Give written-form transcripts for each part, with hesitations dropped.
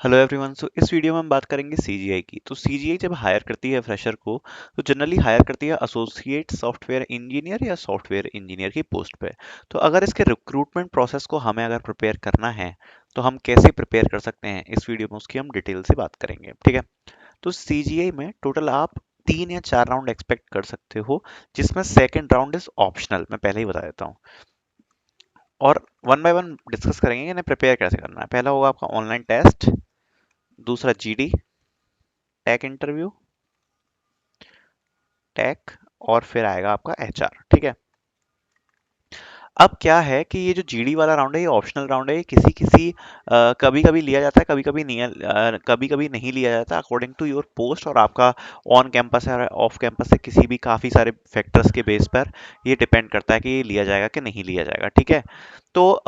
Hello everyone. सो इस video में हम बात करेंगे सीजीआई की। तो सीजीआई जब हायर करती है फ्रेशर को तो जनरली हायर करती है एसोसिएट सॉफ्टवेयर इंजीनियर या सॉफ्टवेयर इंजीनियर की पोस्ट पे। तो अगर इसके रिक्रूटमेंट प्रोसेस को हमें अगर प्रिपेयर करना है तो हम कैसे प्रिपेयर कर सकते हैं, इस वीडियो में उसकी हम डिटेल से बात करेंगे। ठीक है। तो सीजीआई में टोटल आप 3 या 4 राउंड एक्सपेक्ट कर सकते हो, जिसमें सेकेंड राउंड इज ऑप्शनल। मैं पहले ही बता देता हूँ और वन बाय वन डिस्कस करेंगे कि इन्हें प्रिपेयर कैसे करना है। पहला होगा आपका ऑनलाइन टेस्ट, दूसरा जीडी टेक इंटरव्यू, टेक, और फिर आएगा आपका एचआर। ठीक है। अब क्या है कि ये जो जीडी वाला राउंड है ये ऑप्शनल राउंड है। ये किसी किसी कभी कभी लिया जाता है, कभी कभी नहीं, कभी कभी नहीं लिया जाता, अकॉर्डिंग टू योर पोस्ट और आपका ऑन कैंपस है ऑफ कैंपस से किसी भी काफ़ी सारे फैक्टर्स के बेस पर ये डिपेंड करता है कि ये लिया जाएगा कि नहीं लिया जाएगा। ठीक है। तो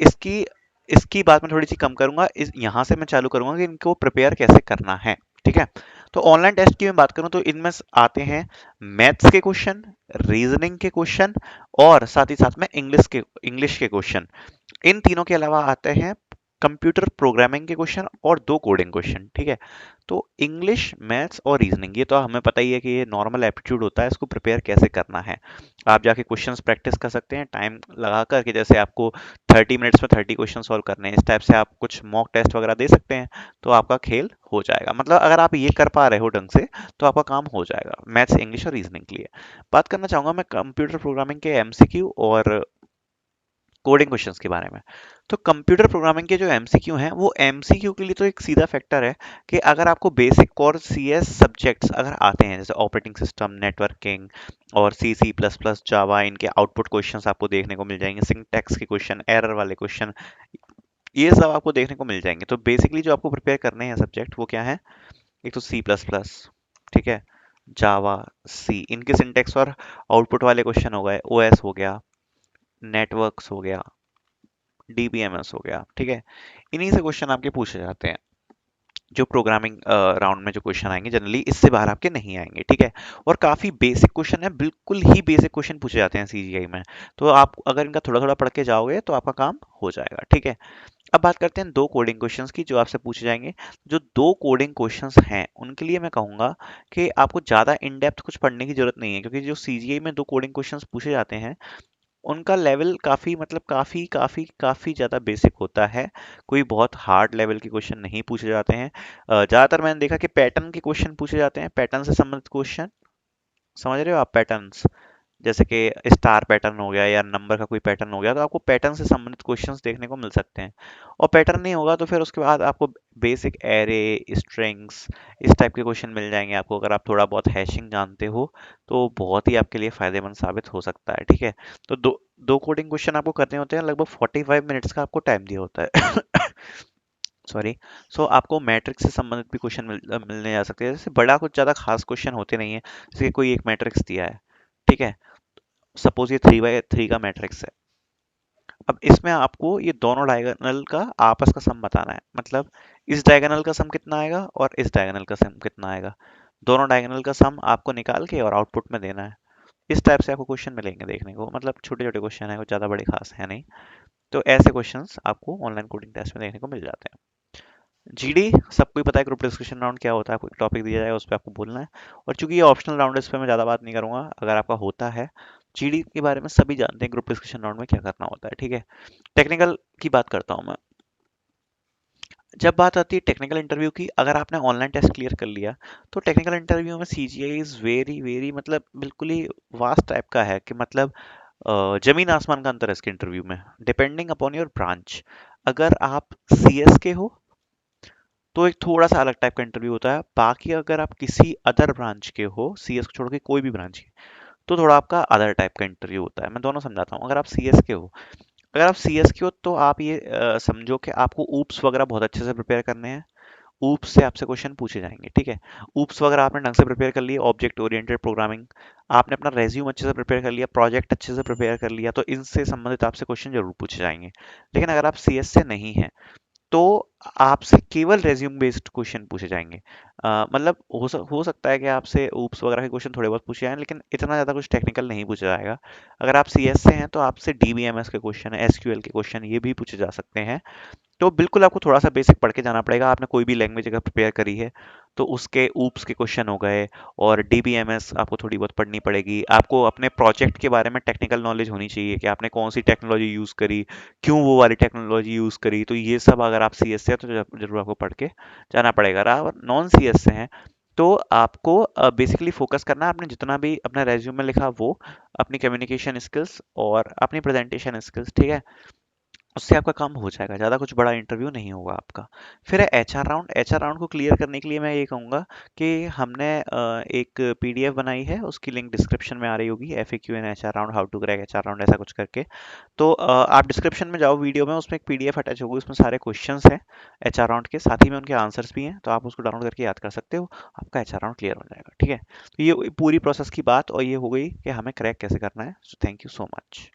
इसकी इसकी बात मैं थोड़ी सी कम करूंगा, इस यहाँ से मैं चालू करूंगा कि इनको प्रिपेयर कैसे करना है। ठीक है। तो ऑनलाइन टेस्ट की मैं बात करूं तो इनमें आते हैं मैथ्स के क्वेश्चन, रीजनिंग के क्वेश्चन और साथ ही साथ में इंग्लिश के क्वेश्चन। इन तीनों के अलावा आते हैं कंप्यूटर प्रोग्रामिंग के क्वेश्चन और 2 कोडिंग क्वेश्चन। ठीक है। तो इंग्लिश, मैथ्स और रीजनिंग ये तो हमें पता ही है कि ये नॉर्मल एप्टीट्यूड होता है। इसको प्रिपेयर कैसे करना है, आप जाके क्वेश्चंस प्रैक्टिस कर सकते हैं टाइम लगा कर के। जैसे आपको 30 मिनट्स में 30 क्वेश्चन सॉल्व करने हैं, इस टाइप से आप कुछ मॉक टेस्ट वगैरह दे सकते हैं। तो आपका खेल हो जाएगा। मतलब अगर आप ये कर पा रहे हो ढंग से तो आपका काम हो जाएगा मैथ्स, इंग्लिश और रीजनिंग के लिए। बात करना चाहूंगा मैं कंप्यूटर प्रोग्रामिंग के एमसीक्यू और कोडिंग क्वेश्चंस के बारे में। तो कंप्यूटर प्रोग्रामिंग के जो एमसीक्यू हैं वो एमसीक्यू के लिए तो एक सीधा फैक्टर है कि अगर आपको बेसिक कोर सीएस सब्जेक्ट्स अगर आते हैं, जैसे ऑपरेटिंग सिस्टम, नेटवर्किंग और सी सी प्लस प्लस जावा, इनके आउटपुट क्वेश्चंस आपको देखने को मिल जाएंगे। सिंटैक्स के क्वेश्चन, एरर वाले क्वेश्चन, ये सब आपको देखने को मिल जाएंगे। तो बेसिकली जो आपको प्रिपेयर करने हैं सब्जेक्ट वो क्या है, एक तो सी प्लस प्लस, ठीक है, जावा, सी, इनके सिंटैक्स और आउटपुट वाले क्वेश्चन हो गए, ओएस हो गया, नेटवर्क्स हो गया, डीबीएमएस हो गया। ठीक है। इन्हीं से क्वेश्चन आपके पूछे जाते हैं। जो प्रोग्रामिंग राउंड में जो क्वेश्चन आएंगे जनरली इससे बाहर आपके नहीं आएंगे। ठीक है। और काफी बेसिक क्वेश्चन है, बिल्कुल ही बेसिक क्वेश्चन पूछे जाते हैं सीजीआई में। तो आप अगर इनका थोड़ा थोड़ा पढ़ के जाओगे तो आपका काम हो जाएगा। ठीक है। अब बात करते हैं 2 कोडिंग क्वेश्चंस की जो आपसे पूछे जाएंगे। जो 2 कोडिंग क्वेश्चंस हैं उनके लिए मैं कहूंगा कि आपको ज्यादा इन डेप्थ कुछ पढ़ने की जरूरत नहीं है, क्योंकि जो सीजीआई में 2 कोडिंग क्वेश्चंस पूछे जाते हैं उनका लेवल काफ़ी, मतलब काफ़ी काफ़ी काफ़ी ज़्यादा बेसिक होता है। कोई बहुत हार्ड लेवल के क्वेश्चन नहीं पूछे जाते हैं। ज़्यादातर मैंने देखा कि पैटर्न के क्वेश्चन पूछे जाते हैं, पैटर्न से संबंधित क्वेश्चन। समझ रहे हो आप पैटर्न्स, जैसे कि स्टार पैटर्न हो गया या नंबर का कोई पैटर्न हो गया, तो आपको पैटर्न से संबंधित क्वेश्चंस देखने को मिल सकते हैं। और पैटर्न नहीं होगा तो फिर उसके बाद आपको बेसिक एरे, स्ट्रिंग्स, इस टाइप के क्वेश्चन मिल जाएंगे आपको। अगर आप थोड़ा बहुत हैशिंग जानते हो तो बहुत ही आपके लिए फायदेमंद साबित हो सकता है। ठीक है। तो दो दो कोडिंग क्वेश्चन आपको करने होते हैं, लगभग 45 मिनट्स का आपको टाइम दिया होता है। सॉरी। सो आपको मैट्रिक्स से संबंधित भी क्वेश्चन मिलने जा सकते हैं। जैसे बड़ा कुछ ज़्यादा खास क्वेश्चन होते नहीं है, जैसे कोई एक मैट्रिक्स दिया है, ठीक है, सपोज ये 3 बाय 3 का मैट्रिक्स है। अब इसमें आपको ये दोनों डायगोनल का आपस का सम बताना है। मतलब इस डायगोनल का सम कितना आएगा और इस डायगोनल का सम कितना आएगा, दोनों डायगोनल का सम आपको निकाल के और आउटपुट में देना है। इस टाइप से आपको क्वेश्चन मिलेंगे देखने को। मतलब छोटे छोटे क्वेश्चन है, कुछ ज़्यादा बड़े खास है नहीं। तो ऐसे क्वेश्चंस आपको ऑनलाइन कोडिंग टेस्ट में देखने को मिल जाते हैं। जीडी सबको ही पता है, ग्रुप डिस्कशन राउंड क्या होता है। कोई टॉपिक दिया जाएगा उस पर आपको बोलना है। और चूंकि ये ऑप्शनल राउंड है इस पर मैं ज़्यादा बात नहीं करूंगा। अगर आपका होता है, जीडी के बारे में सभी जानते हैं ग्रुप डिस्कशन राउंड में क्या करना होता है। ठीक है। टेक्निकल की बात करता हूँ मैं। जब बात आती है टेक्निकल इंटरव्यू की, अगर आपने ऑनलाइन टेस्ट क्लियर कर लिया तो टेक्निकल इंटरव्यू में सीजीआई इज वेरी वेरी, मतलब बिल्कुल ही वास्ट टाइप का है कि मतलब जमीन आसमान का अंतर है इसके इंटरव्यू में, डिपेंडिंग अपॉन योर ब्रांच। अगर आप सीएस के हो तो एक थोड़ा सा अलग टाइप का इंटरव्यू होता है। बाकी अगर आप किसी अदर ब्रांच के हो, सीएस को छोड़ के कोई भी ब्रांच के, तो थोड़ा आपका अदर टाइप का इंटरव्यू होता है। मैं दोनों समझाता हूँ। अगर आप सीएस के हो तो आप ये समझो कि आपको ऊप्स वगैरह बहुत अच्छे से प्रिपेयर करने हैं। ऊप्स से आपसे क्वेश्चन पूछे जाएंगे। ठीक है। ऊप्स वगैरह आपने ढंग से प्रिपेयर कर लिया, ऑब्जेक्ट ओरिएंटेड प्रोग्रामिंग, आपने अपना रेज्यूम अच्छे से प्रिपेयर कर लिया, प्रोजेक्ट अच्छे से प्रिपेयर कर लिया, तो इनसे संबंधित आपसे क्वेश्चन जरूर पूछे जाएंगे। लेकिन अगर आप सीएस से नहीं है तो आपसे केवल रेज्यूम बेस्ड क्वेश्चन पूछे जाएंगे। मतलब हो सकता है कि आपसे ऊप्स वगैरह के क्वेश्चन थोड़े बहुत पूछे जाएं, लेकिन इतना ज़्यादा कुछ टेक्निकल नहीं पूछा जाएगा। अगर आप सीएस से हैं तो आपसे डीबीएमएस के क्वेश्चन, एसक्यूएल के क्वेश्चन ये भी पूछे जा सकते हैं। तो बिल्कुल आपको थोड़ा सा बेसिक पढ़ के जाना पड़ेगा। आपने कोई भी लैंग्वेज अगर प्रिपेयर करी है तो उसके ऊप्स के क्वेश्चन हो गए, और डीबीएमएस आपको थोड़ी बहुत पढ़नी पड़ेगी। आपको अपने प्रोजेक्ट के बारे में टेक्निकल नॉलेज होनी चाहिए कि आपने कौन सी टेक्नोलॉजी यूज़ करी, क्यों वो वाली टेक्नोलॉजी यूज़ करी। तो ये सब अगर आप सीएस से हैं तो जरूर आपको पढ़ के जाना पड़ेगा। अगर आप नॉन सीएस से हैं तो आपको बेसिकली फोकस करना है आपने जितना भी अपना रेज्यूमे में लिखा वो, अपनी कम्युनिकेशन स्किल्स और अपनी प्रेजेंटेशन स्किल्स, ठीक है। उससे आपका काम हो जाएगा, ज़्यादा कुछ बड़ा इंटरव्यू नहीं होगा आपका। फिर है एचआर राउंड। एचआर राउंड को क्लियर करने के लिए मैं ये कहूँगा कि हमने एक पीडीएफ बनाई है, उसकी लिंक डिस्क्रिप्शन में आ रही होगी, FAQ in HR round, how to crack HR round, ऐसा कुछ करके। तो आप डिस्क्रिप्शन में जाओ, वीडियो में, उसमें एक पीडीएफ अटैच होगी, उसमें सारे क्वेश्चंस हैं एचआर राउंड के, साथ ही में उनके आंसर्स भी हैं, तो आप उसको डाउनलोड करके याद कर सकते हो। आपका एचआर राउंड क्लियर हो जाएगा, ठीक है। तो ये पूरी प्रोसेस की बात और ये हो गई कि हमें क्रैक कैसे करना है। So thank you so much.